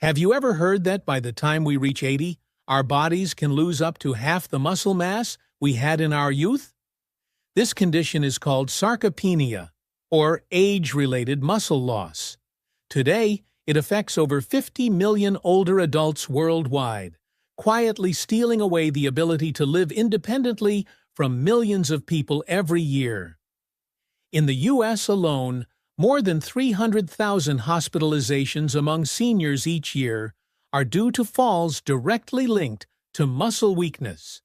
Have you ever heard that by the time we reach 80, our bodies can lose up to half the muscle mass we had in our youth? This condition is called sarcopenia, or age-related muscle loss. Today, it affects over 50 million older adults worldwide, quietly stealing away the ability to live independently from millions of people every year. In the U.S. alone, more than 300,000 hospitalizations among seniors each year are due to falls directly linked to muscle weakness.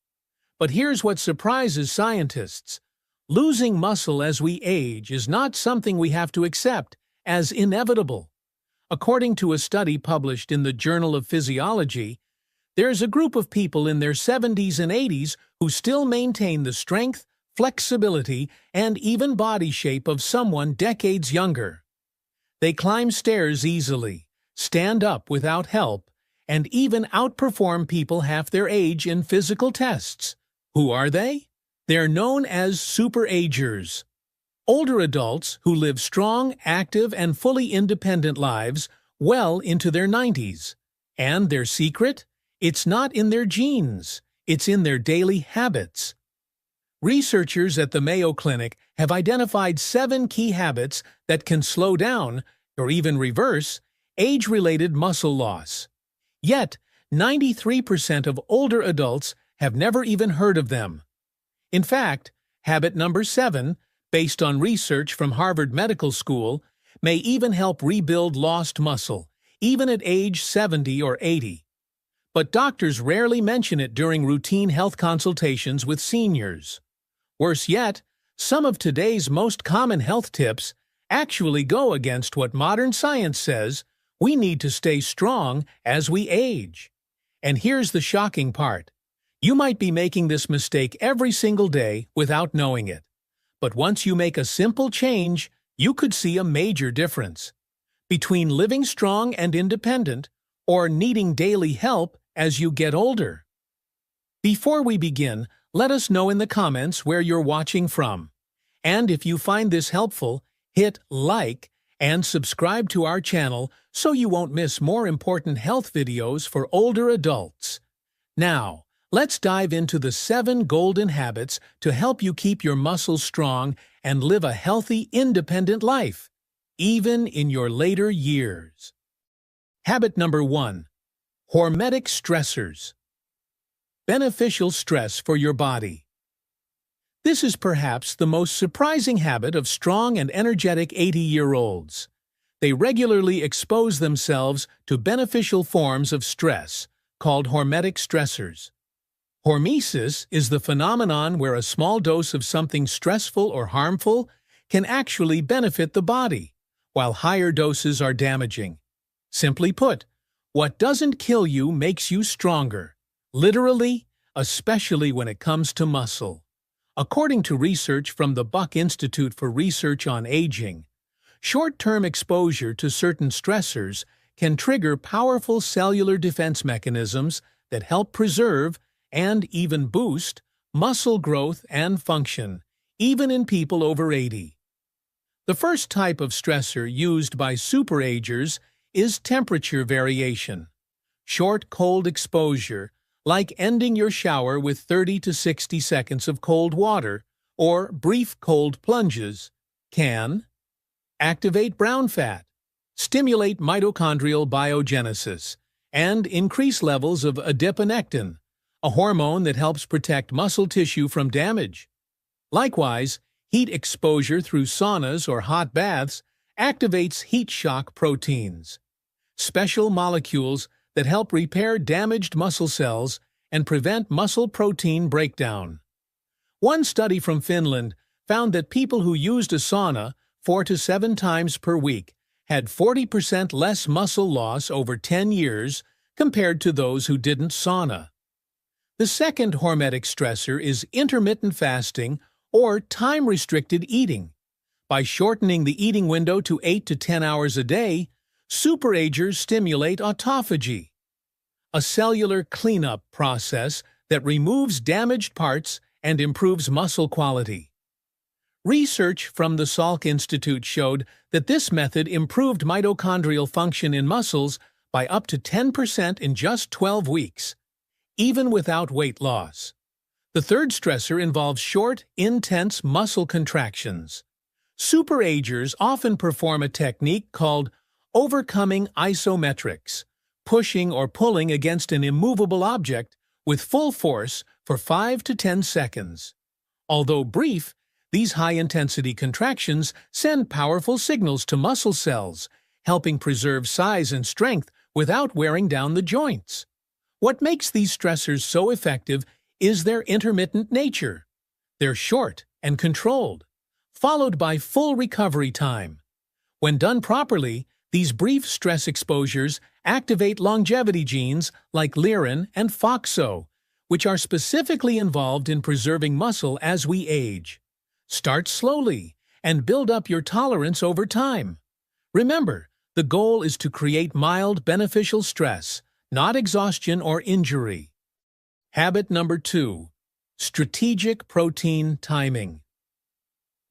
But here's what surprises scientists. Losing muscle as we age is not something we have to accept as inevitable. According to a study published in the Journal of Physiology, there's a group of people in their 70s and 80s who still maintain the strength, flexibility, and even body shape of someone decades younger. They climb stairs easily, stand up without help, and even outperform people half their age in physical tests. Who are they? They're known as super-agers. Older adults who live strong, active, and fully independent lives well into their 90s. And their secret? It's not in their genes. It's in their daily habits. Researchers at the Mayo Clinic have identified 7 key habits that can slow down, or even reverse, age-related muscle loss. Yet, 93% of older adults have never even heard of them. In fact, habit number 7, based on research from Harvard Medical School, may even help rebuild lost muscle, even at age 70 or 80. But doctors rarely mention it during routine health consultations with seniors. Worse yet, some of today's most common health tips actually go against what modern science says we need to stay strong as we age. And here's the shocking part. You might be making this mistake every single day without knowing it. But once you make a simple change, you could see a major difference between living strong and independent or needing daily help as you get older. Before we begin, let us know in the comments where you're watching from. And if you find this helpful, hit like and subscribe to our channel so you won't miss more important health videos for older adults. Now, let's dive into the 7 golden habits to help you keep your muscles strong and live a healthy, independent life, even in your later years. Habit number 1. Hormetic stressors. Beneficial stress for your body. This is perhaps the most surprising habit of strong and energetic 80-year-olds. They regularly expose themselves to beneficial forms of stress, called hormetic stressors. Hormesis is the phenomenon where a small dose of something stressful or harmful can actually benefit the body, while higher doses are damaging. Simply put, what doesn't kill you makes you stronger. Literally, especially when it comes to muscle. According to research from the Buck Institute for Research on Aging, short-term exposure to certain stressors can trigger powerful cellular defense mechanisms that help preserve and even boost muscle growth and function, even in people over 80. The first type of stressor used by super-agers is temperature variation. Short cold exposure, like ending your shower with 30 to 60 seconds of cold water or brief cold plunges, can activate brown fat, stimulate mitochondrial biogenesis, and increase levels of adiponectin, a hormone that helps protect muscle tissue from damage. Likewise, heat exposure through saunas or hot baths activates heat shock proteins, special molecules that help repair damaged muscle cells and prevent muscle protein breakdown. One study from Finland found that people who used a sauna 4 to 7 times per week had 40% less muscle loss over 10 years compared to those who didn't sauna. The second hormetic stressor is intermittent fasting or time-restricted eating. By shortening the eating window to 8 to 10 hours a day, super-agers stimulate autophagy, a cellular cleanup process that removes damaged parts and improves muscle quality. Research from the Salk Institute showed that this method improved mitochondrial function in muscles by up to 10% in just 12 weeks, even without weight loss. The third stressor involves short, intense muscle contractions. Super-agers often perform a technique called overcoming isometrics, pushing or pulling against an immovable object with full force for 5 to 10 seconds. Although brief, these high-intensity contractions send powerful signals to muscle cells, helping preserve size and strength without wearing down the joints. What makes these stressors so effective is their intermittent nature. They're short and controlled, followed by full recovery time. When done properly, these brief stress exposures activate longevity genes like leptin and FOXO, which are specifically involved in preserving muscle as we age. Start slowly and build up your tolerance over time. Remember, the goal is to create mild, beneficial stress, not exhaustion or injury. Habit number 2. Strategic protein timing.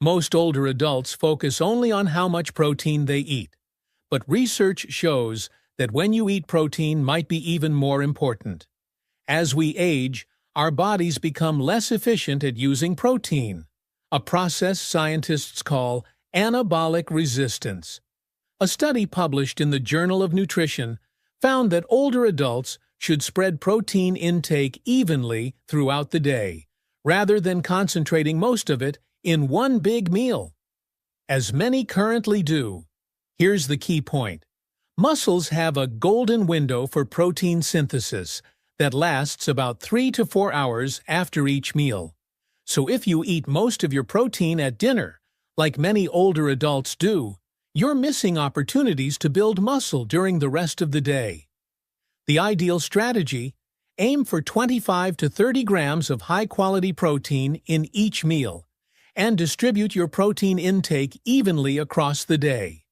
Most older adults focus only on how much protein they eat, but research shows that when you eat protein might be even more important. As we age, our bodies become less efficient at using protein, a process scientists call anabolic resistance. A study published in the Journal of Nutrition found that older adults should spread protein intake evenly throughout the day, rather than concentrating most of it in one big meal. As many currently do. Here's the key point. Muscles have a golden window for protein synthesis that lasts about 3 to 4 hours after each meal. So if you eat most of your protein at dinner, like many older adults do, you're missing opportunities to build muscle during the rest of the day. The ideal strategy: aim for 25 to 30 grams of high-quality protein in each meal, and distribute your protein intake evenly across the day.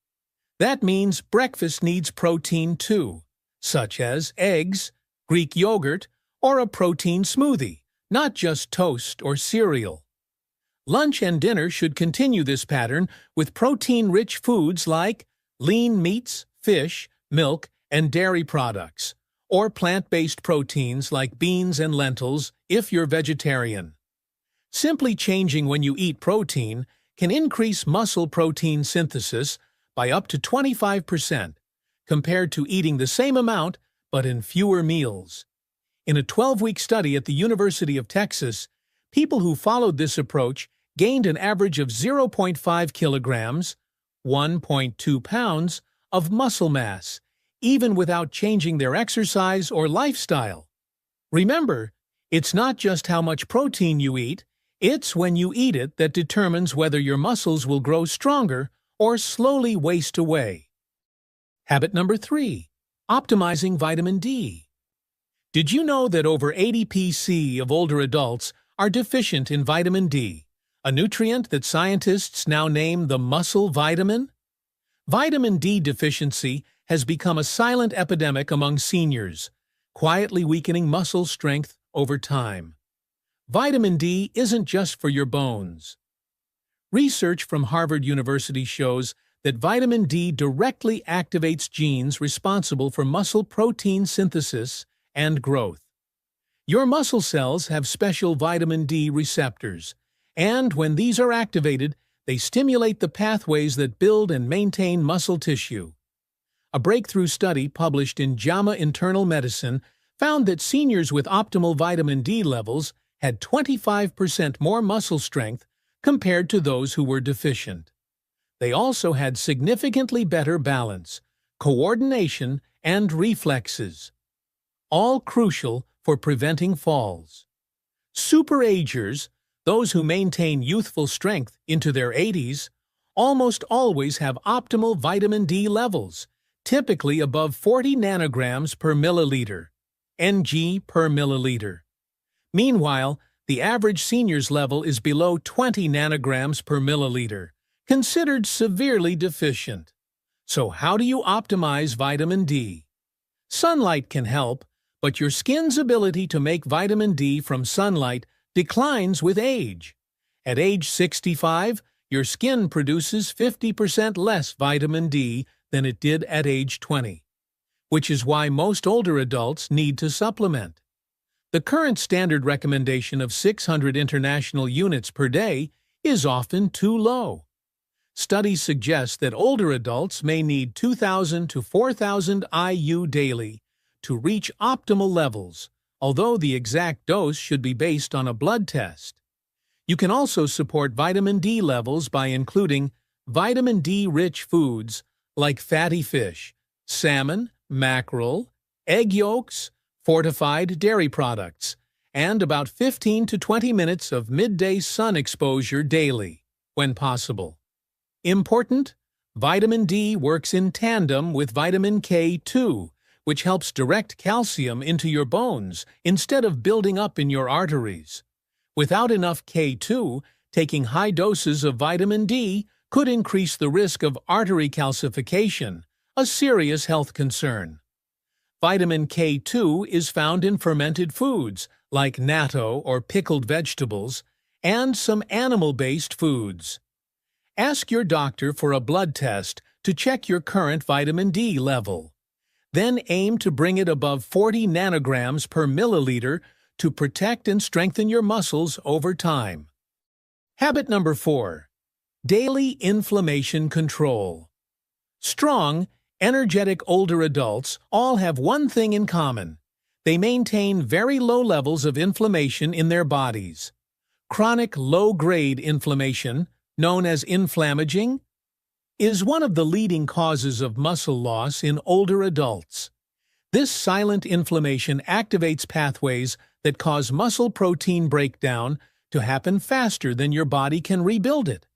That means breakfast needs protein too, such as eggs, Greek yogurt, or a protein smoothie, not just toast or cereal. Lunch and dinner should continue this pattern with protein-rich foods like lean meats, fish, milk, and dairy products, or plant-based proteins like beans and lentils if you're vegetarian. Simply changing when you eat protein can increase muscle protein synthesis by up to 25%, compared to eating the same amount but in fewer meals. In a 12-week study at the University of Texas, people who followed this approach gained an average of 0.5 kilograms, 1.2 pounds, of muscle mass, even without changing their exercise or lifestyle. Remember, it's not just how much protein you eat, it's when you eat it that determines whether your muscles will grow stronger or slowly waste away. Habit number 3. Optimizing vitamin D. Did you know that over 80% of older adults are deficient in vitamin D, a nutrient that scientists now name the muscle vitamin? Vitamin D deficiency has become a silent epidemic among seniors, quietly weakening muscle strength over time. Vitamin D isn't just for your bones. Research from Harvard University shows that vitamin D directly activates genes responsible for muscle protein synthesis and growth. Your muscle cells have special vitamin D receptors, and when these are activated, they stimulate the pathways that build and maintain muscle tissue. A breakthrough study published in JAMA Internal Medicine found that seniors with optimal vitamin D levels had 25% more muscle strength compared to those who were deficient. They also had significantly better balance, coordination, and reflexes, all crucial for preventing falls. Super-agers, those who maintain youthful strength into their 80s, almost always have optimal vitamin D levels, typically above 40 nanograms per milliliter, Ng per milliliter. Meanwhile, the average senior's level is below 20 nanograms per milliliter, considered severely deficient. So how do you optimize vitamin D? Sunlight can help, but your skin's ability to make vitamin D from sunlight declines with age. At age 65, your skin produces 50% less vitamin D than it did at age 20. which is why most older adults need to supplement. The current standard recommendation of 600 international units per day is often too low. Studies suggest that older adults may need 2,000 to 4,000 IU daily to reach optimal levels, although the exact dose should be based on a blood test. You can also support vitamin D levels by including vitamin D-rich foods like fatty fish, salmon, mackerel, egg yolks, fortified dairy products, and about 15 to 20 minutes of midday sun exposure daily, when possible. Important: vitamin D works in tandem with vitamin K2, which helps direct calcium into your bones instead of building up in your arteries. Without enough K2, taking high doses of vitamin D could increase the risk of artery calcification, a serious health concern. Vitamin K2 is found in fermented foods like natto or pickled vegetables and some animal-based foods. Ask your doctor for a blood test to check your current vitamin D level. Then aim to bring it above 40 nanograms per milliliter to protect and strengthen your muscles over time. Habit number 4. Daily inflammation control. Strong, energetic older adults all have one thing in common. They maintain very low levels of inflammation in their bodies. Chronic low-grade inflammation, known as inflammaging, is one of the leading causes of muscle loss in older adults. This silent inflammation activates pathways that cause muscle protein breakdown to happen faster than your body can rebuild it.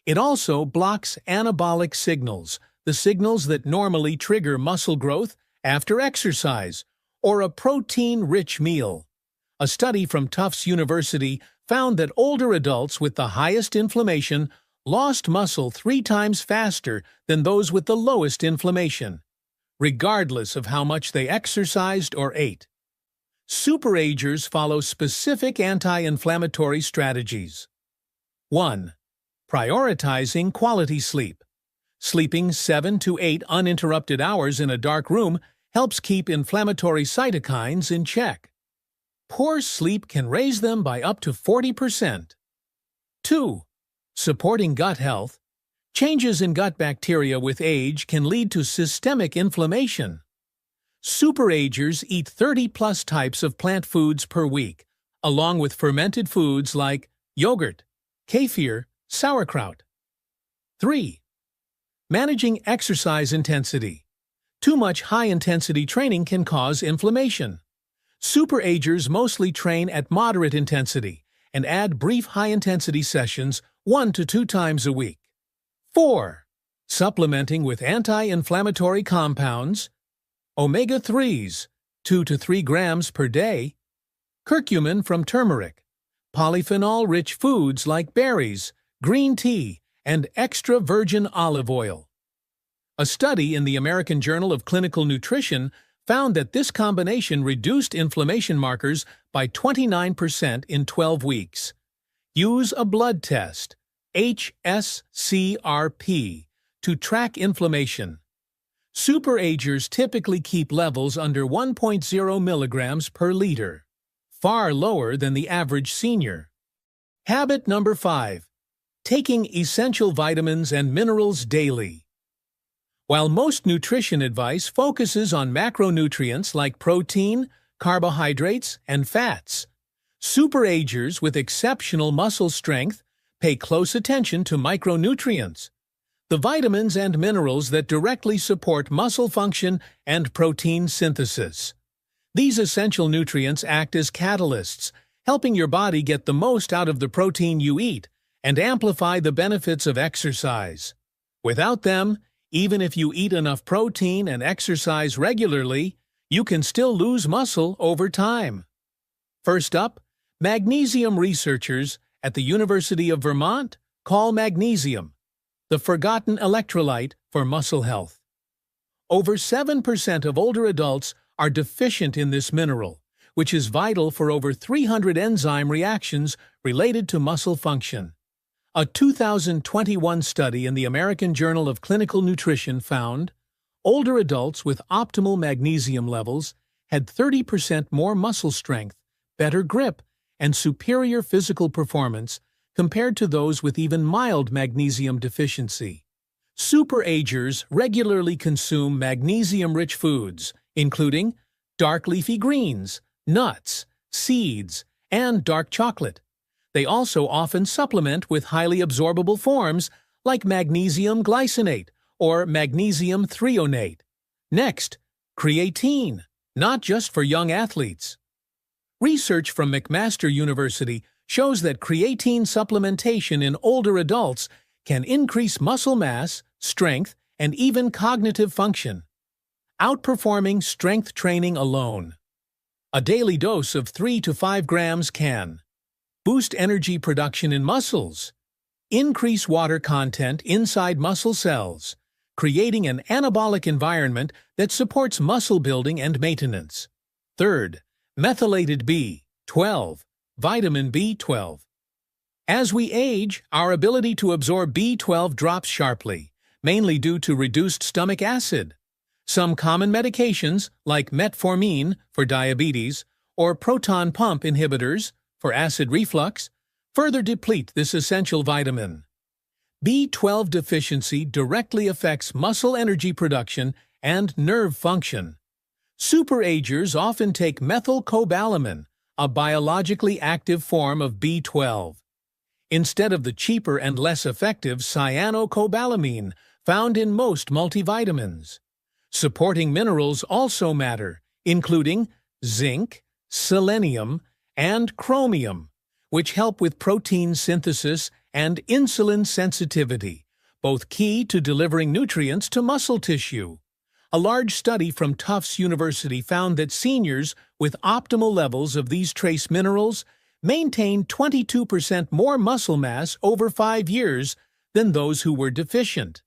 It also blocks anabolic signals, the signals that normally trigger muscle growth after exercise or a protein-rich meal. A study from Tufts University found that older adults with the highest inflammation lost muscle 3 times faster than those with the lowest inflammation, regardless of how much they exercised or ate. Super-agers follow specific anti-inflammatory strategies. 1. Prioritizing quality sleep. Sleeping 7 to 8 uninterrupted hours in a dark room helps keep inflammatory cytokines in check. Poor sleep can raise them by up to 40%. 2. Supporting gut health. Changes in gut bacteria with age can lead to systemic inflammation. Super-agers eat 30-plus types of plant foods per week, along with fermented foods like yogurt, kefir, sauerkraut. 3. Managing exercise intensity. Too much high-intensity training can cause inflammation. Super-agers mostly train at moderate intensity and add brief high-intensity sessions 1 to 2 times a week. 4. Supplementing with anti-inflammatory compounds. Omega-3s, 2 to 3 grams per day. Curcumin from turmeric. Polyphenol-rich foods like berries, green tea, and extra virgin olive oil. A study in the American Journal of Clinical Nutrition found that this combination reduced inflammation markers by 29% in 12 weeks. Use a blood test, HSCRP, to track inflammation. Super-agers typically keep levels under 1.0 milligrams per liter, far lower than the average senior. Habit number 5. Taking essential vitamins and minerals daily. While most nutrition advice focuses on macronutrients like protein, carbohydrates, and fats, super-agers with exceptional muscle strength pay close attention to micronutrients, the vitamins and minerals that directly support muscle function and protein synthesis. These essential nutrients act as catalysts, helping your body get the most out of the protein you eat and amplify the benefits of exercise. Without them, even if you eat enough protein and exercise regularly, you can still lose muscle over time. First up, magnesium. Researchers at the University of Vermont call magnesium the forgotten electrolyte for muscle health. Over 7% of older adults are deficient in this mineral, which is vital for over 300 enzyme reactions related to muscle function. A 2021 study in the American Journal of Clinical Nutrition found Older adults with optimal magnesium levels had 30% more muscle strength, better grip, and superior physical performance compared to those with even mild magnesium deficiency. Super-agers regularly consume magnesium-rich foods, including dark leafy greens, nuts, seeds, and dark chocolate. They also often supplement with highly absorbable forms like magnesium glycinate or magnesium threonate. Next, creatine, not just for young athletes. Research from McMaster University shows that creatine supplementation in older adults can increase muscle mass, strength, and even cognitive function, outperforming strength training alone. A daily dose of 3 to 5 grams can boost energy production in muscles, increase water content inside muscle cells, creating an anabolic environment that supports muscle building and maintenance. Third, methylated B12, vitamin B12. As we age, our ability to absorb B12 drops sharply, mainly due to reduced stomach acid. Some common medications, like metformin for diabetes or proton pump inhibitors for acid reflux, further deplete this essential vitamin. B12 deficiency directly affects muscle energy production and nerve function. Super-agers often take methylcobalamin, a biologically active form of B12, instead of the cheaper and less effective cyanocobalamin found in most multivitamins. Supporting minerals also matter, including zinc, selenium, and chromium, which help with protein synthesis and insulin sensitivity, both key to delivering nutrients to muscle tissue. A large study from Tufts University found that seniors with optimal levels of these trace minerals maintained 22% more muscle mass over 5 years than those who were deficient.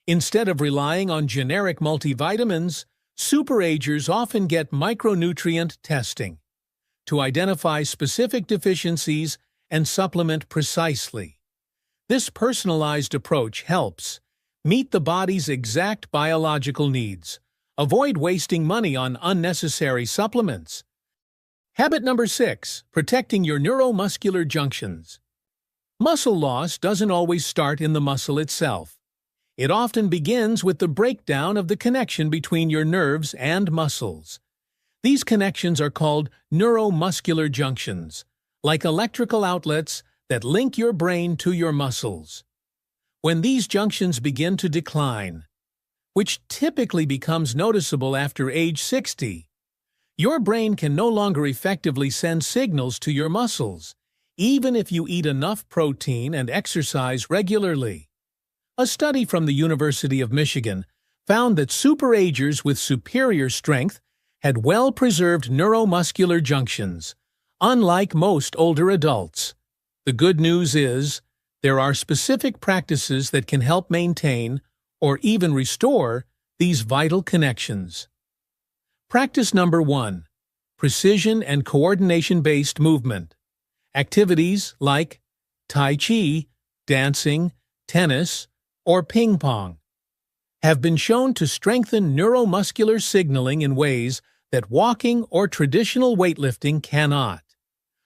Instead of relying on generic multivitamins, super-agers often get micronutrient testing to identify specific deficiencies and supplement precisely. This personalized approach helps meet the body's exact biological needs. Avoid wasting money on unnecessary supplements. Habit number 6, protecting your neuromuscular junctions. Muscle loss doesn't always start in the muscle itself. It often begins with the breakdown of the connection between your nerves and muscles. These connections are called neuromuscular junctions, like electrical outlets that link your brain to your muscles. When these junctions begin to decline, which typically becomes noticeable after age 60, your brain can no longer effectively send signals to your muscles, even if you eat enough protein and exercise regularly. A study from the University of Michigan found that super-agers with superior strength had well-preserved neuromuscular junctions, unlike most older adults. The good news is, there are specific practices that can help maintain or even restore these vital connections. Practice number 1, precision and coordination-based movement. Activities like Tai Chi, dancing, tennis, or ping pong have been shown to strengthen neuromuscular signaling in ways that walking or traditional weightlifting cannot.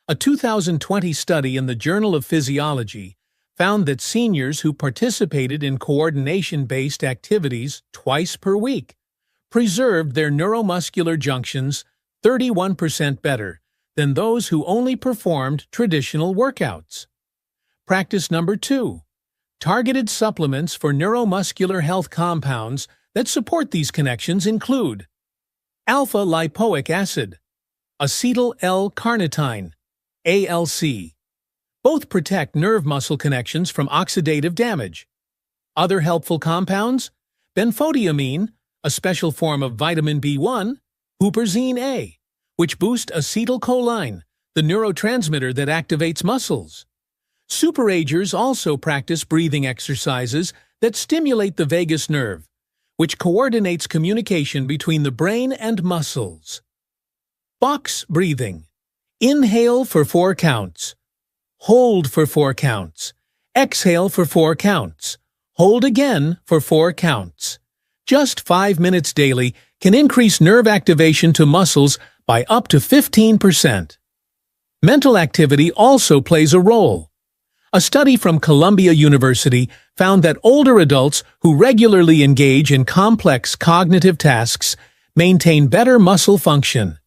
A 2020 study in the Journal of Physiology found that seniors who participated in coordination-based activities twice per week preserved their neuromuscular junctions 31% better than those who only performed traditional workouts. Practice number 2, targeted supplements for neuromuscular health. Compounds that support these connections include alpha-lipoic acid, acetyl L-carnitine, ALC. Both protect nerve muscle connections from oxidative damage. Other helpful compounds: benfotiamine, a special form of vitamin B1, huperzine A, which boost acetylcholine, the neurotransmitter that activates muscles. Super-agers also practice breathing exercises that stimulate the vagus nerve, which coordinates communication between the brain and muscles. Box breathing. Inhale for 4 counts. Hold for 4 counts. Exhale for 4 counts. Hold again for 4 counts. Just 5 minutes daily can increase nerve activation to muscles by up to 15%. Mental activity also plays a role. A study from Columbia University found that older adults who regularly engage in complex cognitive tasks maintain better muscle function.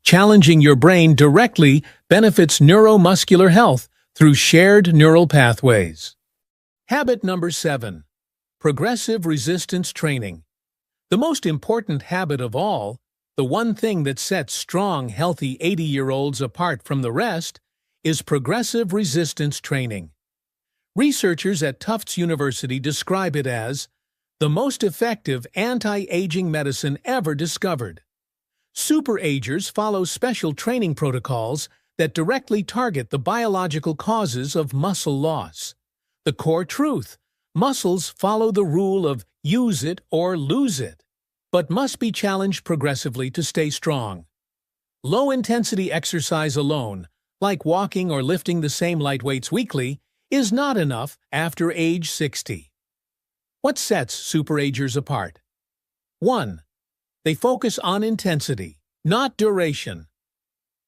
Challenging your brain directly benefits neuromuscular health through shared neural pathways. Habit number 7. Progressive resistance training. The most important habit of all, the one thing that sets strong, healthy 80-year-olds apart from the rest, is progressive resistance training. Researchers at Tufts University describe it as the most effective anti-aging medicine ever discovered. Super-agers follow special training protocols that directly target the biological causes of muscle loss. The core truth: muscles follow the rule of use it or lose it, but must be challenged progressively to stay strong. Low-intensity exercise alone, like walking or lifting the same light weights weekly, is not enough after age 60. What sets super-agers apart? 1. They focus on intensity, not duration.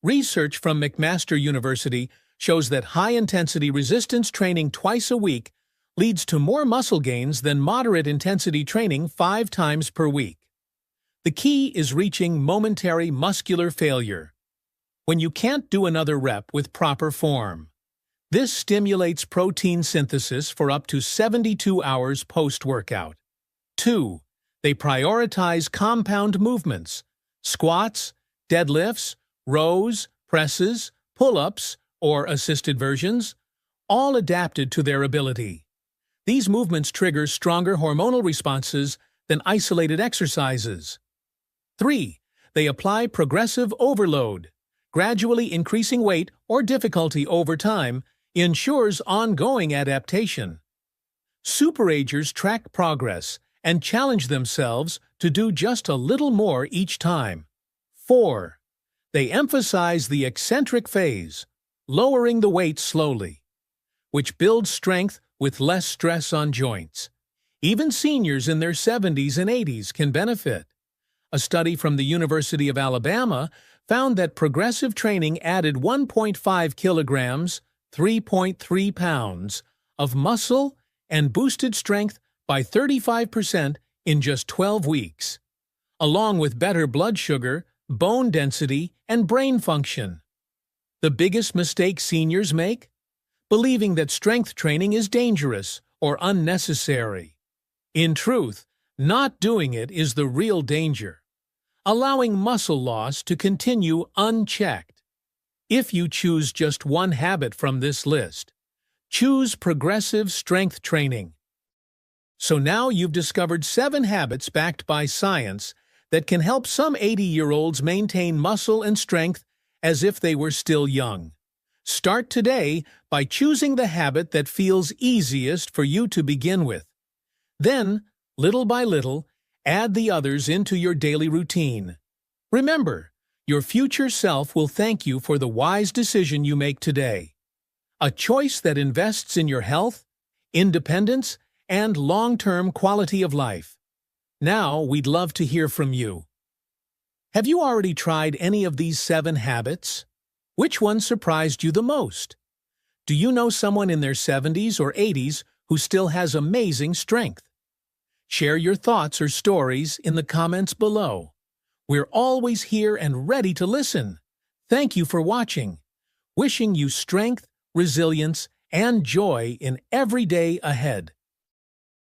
Research from McMaster University shows that high-intensity resistance training twice a week leads to more muscle gains than moderate-intensity training 5 times per week. The key is reaching momentary muscular failure, when you can't do another rep with proper form. This stimulates protein synthesis for up to 72 hours post-workout. 2. They prioritize compound movements: squats, deadlifts, rows, presses, pull-ups, or assisted versions, all adapted to their ability. These movements trigger stronger hormonal responses than isolated exercises. 3. They apply progressive overload. Gradually increasing weight or difficulty over time ensures ongoing adaptation. Super-agers track progress and challenge themselves to do just a little more each time. 4. They emphasize the eccentric phase, lowering the weight slowly, which builds strength with less stress on joints. Even seniors in their 70s and 80s can benefit. A study from the University of Alabama found that progressive training added 1.5 kilograms, 3.3 pounds, of muscle and boosted strength by 35% in just 12 weeks, along with better blood sugar, bone density, and brain function. The biggest mistake seniors make? Believing that strength training is dangerous or unnecessary. In truth, not doing it is the real danger, allowing muscle loss to continue unchecked. If you choose just one habit from this list, choose progressive strength training. So now you've discovered 7 habits backed by science that can help some 80-year-olds maintain muscle and strength as if they were still young. Start today by choosing the habit that feels easiest for you to begin with. Then, little by little, add the others into your daily routine. Remember, your future self will thank you for the wise decision you make today. A choice that invests in your health, independence, and long-term quality of life. Now, we'd love to hear from you. Have you already tried any of these 7 habits? Which one surprised you the most? Do you know someone in their 70s or 80s who still has amazing strength? Share your thoughts or stories in the comments below. We're always here and ready to listen. Thank you for watching. Wishing you strength, resilience, and joy in every day ahead.